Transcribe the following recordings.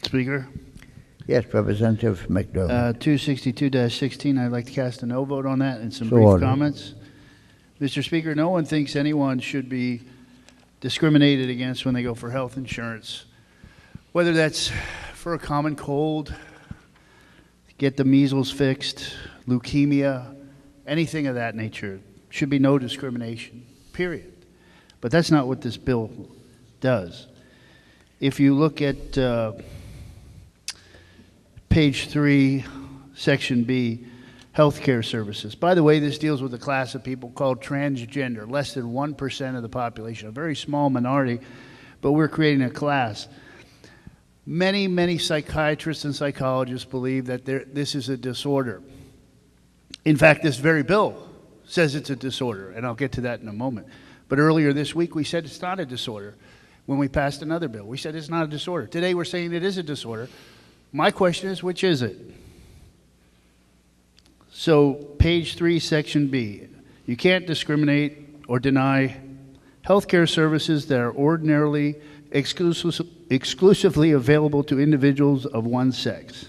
Speaker. Yes, Representative McDermott. 262-16, I'd like to cast a no vote on that and some So brief ordered. comments. Mr. Speaker, no one thinks anyone should be discriminated against when they go for health insurance, whether that's for a common cold, get the measles fixed, leukemia, anything of that nature. Should be no discrimination, period. But that's not what this bill does. If you look at page 3, section B, healthcare services. By the way, this deals with a class of people called transgender, less than 1% of the population, a very small minority, but we're creating a class. Many, many psychiatrists and psychologists believe that this is a disorder. In fact, this very bill says it's a disorder, and I'll get to that in a moment. But earlier this week, we said it's not a disorder. When we passed another bill, we said it's not a disorder. Today, we're saying it is a disorder. My question is, which is it? So, page 3, section B. You can't discriminate or deny healthcare services that are ordinarily exclusively available to individuals of one sex.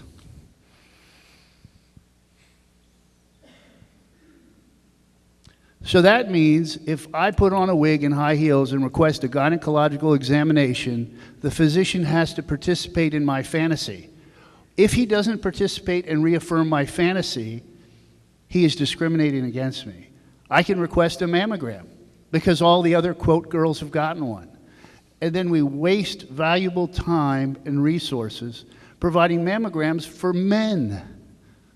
So that means if I put on a wig and high heels and request a gynecological examination, the physician has to participate in my fantasy. If he doesn't participate and reaffirm my fantasy, he is discriminating against me. I can request a mammogram because all the other, quote, girls have gotten one. And then we waste valuable time and resources providing mammograms for men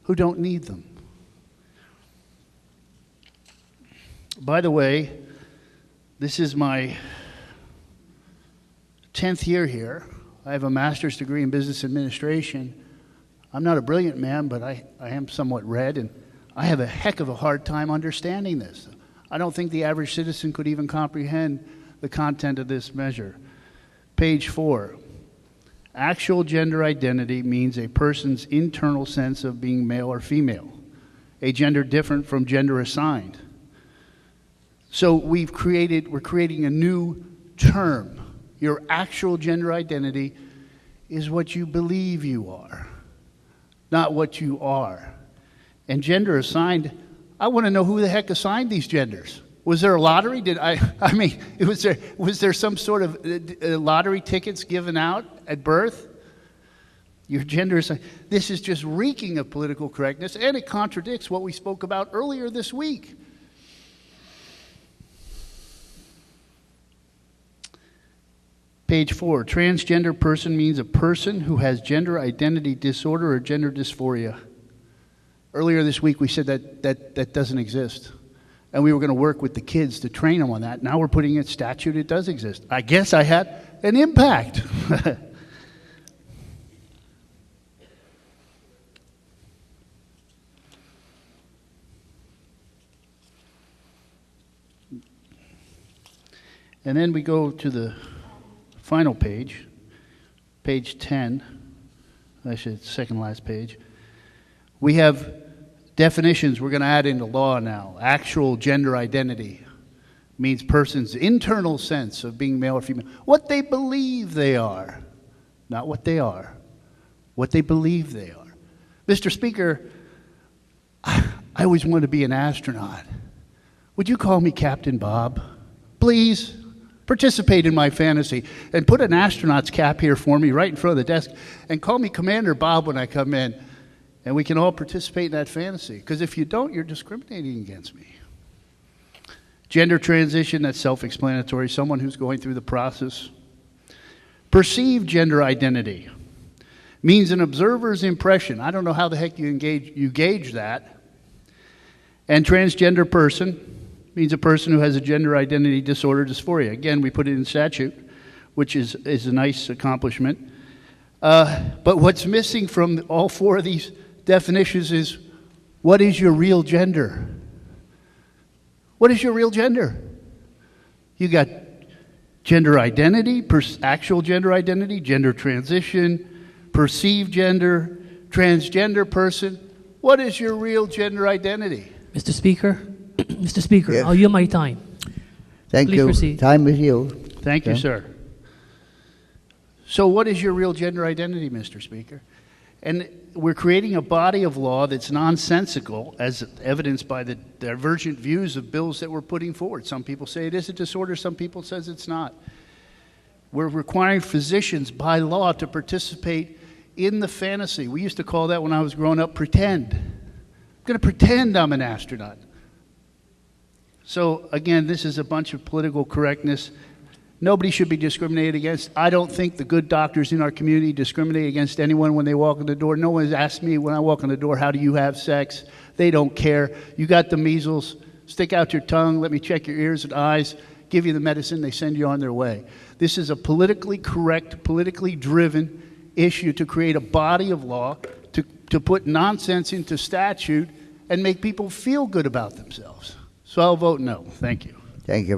who don't need them. By the way, this is my 10th year here. I have a master's degree in business administration. I'm not a brilliant man, but I am somewhat read, and I have a heck of a hard time understanding this. I don't think the average citizen could even comprehend the content of this measure. Page 4. Actual gender identity means a person's internal sense of being male or female, a gender different from gender assigned. So we're creating a new term. Your actual gender identity is what you believe you are, not what you are. And gender assigned, I want to know who the heck assigned these genders. Was there a lottery? Was there some sort of lottery tickets given out at birth? Your gender assigned. This is just reeking of political correctness, and it contradicts what we spoke about earlier this week. Page 4, transgender person means a person who has gender identity disorder or gender dysphoria. Earlier this week we said that doesn't exist. And we were going to work with the kids to train them on that. Now we're putting in statute, it does exist. I guess I had an impact. And then we go to the final page, page 10, actually it's second last page. We have definitions we're going to add into law now. Actual gender identity means person's internal sense of being male or female. What they believe they are, not what they are. What they believe they are. Mr. Speaker, I always wanted to be an astronaut. Would you call me Captain Bob? Please participate in my fantasy and put an astronaut's cap here for me right in front of the desk and call me Commander Bob when I come in. And we can all participate in that fantasy. Because if you don't, you're discriminating against me. Gender transition, that's self-explanatory. Someone who's going through the process. Perceived gender identity means an observer's impression. I don't know how the heck you gauge that. And transgender person means a person who has a gender identity disorder, dysphoria. Again, we put it in statute, which is a nice accomplishment. But what's missing from all four of these definitions is, what is your real gender? What is your real gender? You got gender identity, actual gender identity, gender transition, perceived gender, transgender person. What is your real gender identity? Mr. Speaker, Mr. Speaker, Yes. I'll yield my time. Thank Please you. proceed. Time is you. Thank you, sir. So what is your real gender identity, Mr. Speaker? And we're creating a body of law that's nonsensical, as evidenced by the divergent views of bills that we're putting forward. Some people say it is a disorder, some people says it's not. We're requiring physicians by law to participate in the fantasy. We used to call that when I was growing up, pretend. I'm going to pretend I'm an astronaut. So again, this is a bunch of political correctness. Nobody should be discriminated against. I don't think the good doctors in our community discriminate against anyone when they walk in the door. No one's asked me when I walk in the door, how do you have sex? They don't care. You got the measles, stick out your tongue, let me check your ears and eyes, give you the medicine, they send you on their way. This is a politically correct, politically driven issue to create a body of law, to put nonsense into statute and make people feel good about themselves. So I'll vote no. Thank you. Thank you.